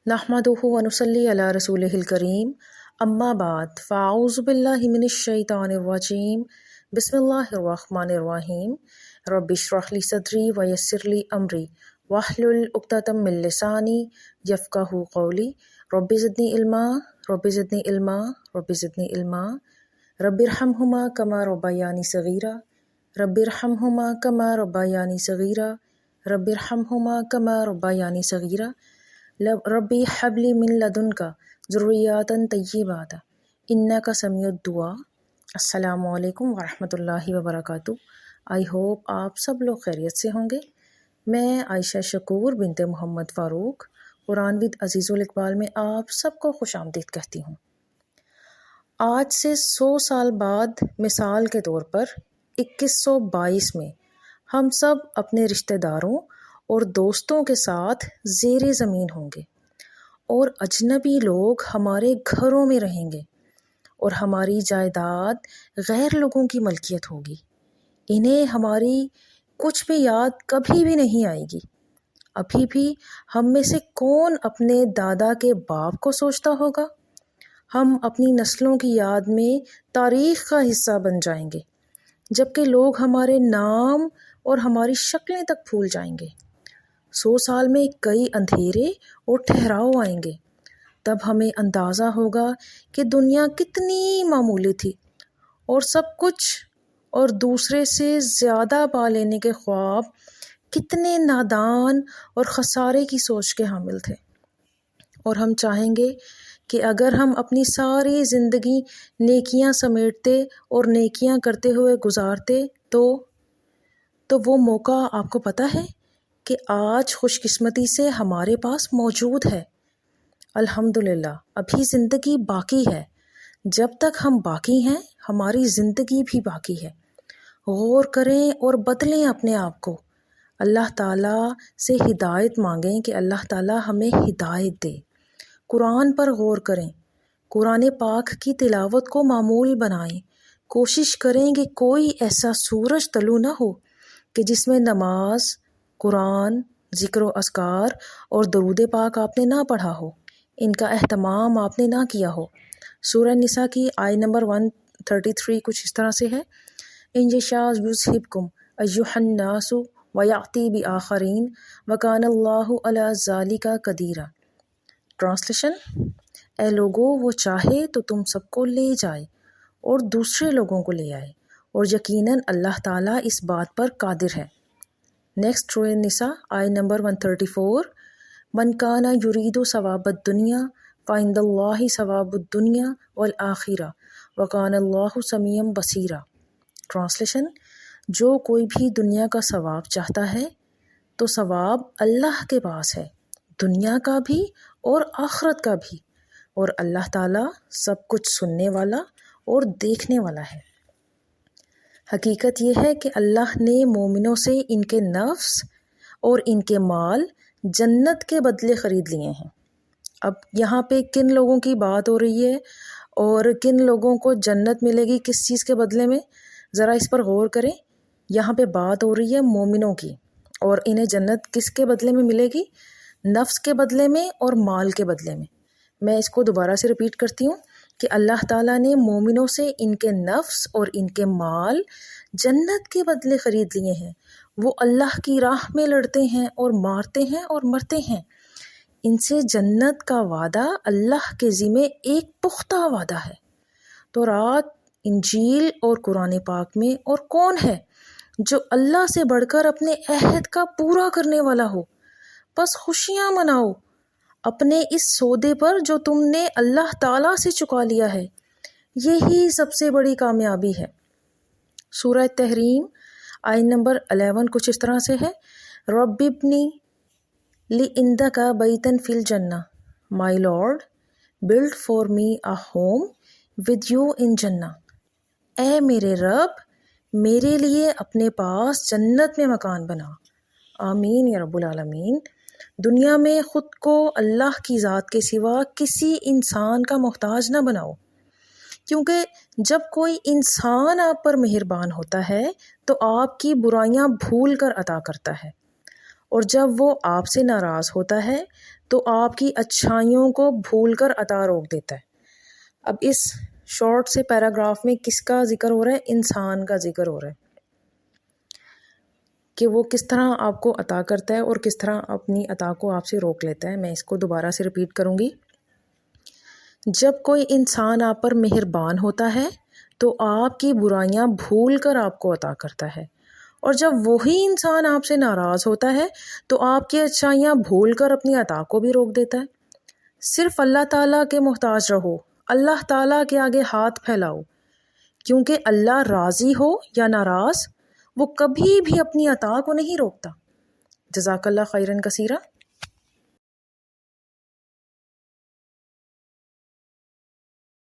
नहमदुहु व नुसल्ली अला रसूलिहिल करीम अम्मा बाद फ़ाऊज़ु बिल्लाहि मिनश शैतानिर रजीम बिस्मिल्लाहिर रहमानिर रहीम रब्बि इश्रह ली सदरी व यस्सिर ली अमरी वहलुल उक़दतम मिन लिसानी यफ़क़हू क़ौली रब्बि ज़िदनी इल्मा रब्बि ज़िदनी इल्मा रब्बि ज़िदनी इल्मा रब्बिरहमहुमा कमा रब्बयानी सग़ीरा रब्बिरहमहुमा कमा रब्बयानी सग़ीरा रब्बिरहमहुमा कमा रब्बयानी सग़ीरा रब्बी हबली मिन लदुनका ज़ुर्रिय्यातन तय्यिबाता इन्नका समीउद दुआ। अस्सलामु अलैकुम वरहमतुल्लाहि वबरकातुहू। आई होप आप सब लोग खैरियत से होंगे। मैं आयशा शकूर बिनते मोहम्मद फ़ारूक कुरान विद अज़ीज़ुल इक़बाल में आप सबको खुशामदीद कहती हूँ। आज से 100 साल बाद मिसाल के तौर पर 2122 में हम सब अपने रिश्तेदारों और दोस्तों के साथ ज़ेरे ज़मीन होंगे और अजनबी लोग हमारे घरों में रहेंगे और हमारी जायदाद गैर लोगों की मलकियत होगी। इन्हें हमारी कुछ भी याद कभी भी नहीं आएगी। अभी भी हम में से कौन अपने दादा के बाप को सोचता होगा? हम अपनी नस्लों की याद में तारीख़ का हिस्सा बन जाएंगे, जबकि लोग हमारे नाम और हमारी शक्लें तक भूल जाएंगे। 100 साल में कई अंधेरे और ठहराव आएंगे। तब हमें अंदाज़ा होगा कि दुनिया कितनी मामूली थी और सब कुछ और दूसरे से ज़्यादा पा लेने के ख्वाब कितने नादान और खसारे की सोच के हामिल थे। और हम चाहेंगे कि अगर हम अपनी सारी ज़िंदगी नेकियां समेटते और नेकियां करते हुए गुजारते तो वो मौका आपको पता है कि आज खुशकिस्मती से हमारे पास मौजूद है। अल्हम्दुलिल्लाह अभी ज़िंदगी बाकी है। जब तक हम बाकी हैं हमारी ज़िंदगी भी बाकी है। गौर करें और बदलें अपने आप को। अल्लाह ताला से हिदायत मांगें कि अल्लाह ताला हमें हिदायत दे। कुरान पर गौर करें, कुरान पाक की तिलावत को मामूल बनाएं। कोशिश करें कि कोई ऐसा सूरज तलू ना हो कि जिसमें नमाज, कुरान, ज़िक्र अस्कार और दरूद पाक आपने ना पढ़ा हो, इनका एहतमाम आपने ना किया हो। सूरह निसा की आय नंबर 133 कुछ इस तरह से है, इन यशायुज़हिबकुम अय्युहन्नासु वयाति बिआखरीन वकानल्लाहु अला ज़ालिका कदीरा। ट्रांसलेशन, ए लोगो वो चाहे तो तुम सबको ले जाए और दूसरे लोगों को ले आए और यकीनन अल्लाह ताला इस बात पर कादिर है। नेक्स्ट सूरह निसा आय नंबर 134, मन काना युरीदु सवाबद दुनिया फ़इंदल्लाहि सवाबुद दुनिया वल आखिरा वकानल्लाहु समीअम बसीरा। ट्रांसलेशन, जो कोई भी दुनिया का सवाब चाहता है तो सवाब अल्लाह के पास है, दुनिया का भी और आखिरत का भी, और अल्लाह ताला सब कुछ सुनने वाला और देखने वाला है। हकीकत यह है कि अल्लाह ने मोमिनों से इनके नफ्स और इनके माल जन्नत के बदले ख़रीद लिए हैं। अब यहाँ पे किन लोगों की बात हो रही है और किन लोगों को जन्नत मिलेगी किस चीज़ के बदले में, ज़रा इस पर गौर करें। यहाँ पे बात हो रही है मोमिनों की, और इन्हें जन्नत किसके बदले में मिलेगी? नफ्स के बदले में और माल के बदले में। मैं इसको दोबारा से रिपीट करती हूँ कि अल्लाह ताला ने मोमिनों से इनके नफ्स और इनके माल जन्नत के बदले ख़रीद लिए हैं। वो अल्लाह की राह में लड़ते हैं और मारते हैं और मरते हैं। इनसे जन्नत का वादा अल्लाह के ज़िम्मे एक पुख्ता वादा है। तो रात इंजील और कुरान पाक में और कौन है जो अल्लाह से बढ़कर अपने अहद का पूरा करने वाला हो? बस खुशियाँ मनाओ अपने इस सौदे पर जो तुमने अल्लाह ताला से चुका लिया है। यही सबसे बड़ी कामयाबी है। सूरह तहरीम आय नंबर 11 कुछ इस तरह से है, रब्बिब्नी ली इंदका बैतन फिल जन्ना, my lord build for me a home with you in जन्ना। ए मेरे रब, मेरे लिए अपने पास जन्नत में मकान बना। आमीन या रब्बुल आलमीन। दुनिया में ख़ुद को अल्लाह की ज़ात के सिवा किसी इंसान का मोहताज ना बनाओ, क्योंकि जब कोई इंसान आप पर मेहरबान होता है तो आपकी बुराइयां भूल कर अता करता है, اور جب وہ آپ سے ناراض ہوتا ہے تو آپ کی اچھائیوں کو بھول کر عطا روک دیتا ہے۔ اب اس شارٹ سے پیراگراف میں کس کا ذکر ہو رہا ہے؟ انسان کا ذکر ہو رہا ہے کہ وہ کس طرح آپ کو عطا کرتا ہے اور کس طرح اپنی عطا کو آپ سے روک لیتا ہے۔ میں اس کو دوبارہ سے ریپیٹ کروں گی۔ جب کوئی انسان آپ پر مہربان ہوتا ہے تو آپ کی برائیاں بھول کر آپ کو عطا کرتا ہے، اور جب وہی انسان آپ سے ناراض ہوتا ہے تو آپ کی اچھائیاں بھول کر اپنی عطا کو بھی روک دیتا ہے۔ صرف اللہ تعالیٰ کے محتاج رہو، اللہ تعالیٰ کے آگے ہاتھ پھیلاؤ، کیونکہ اللہ راضی ہو یا ناراض وہ کبھی بھی اپنی عطا کو نہیں روکتا۔ جزاک اللہ خیرن کثیرہ۔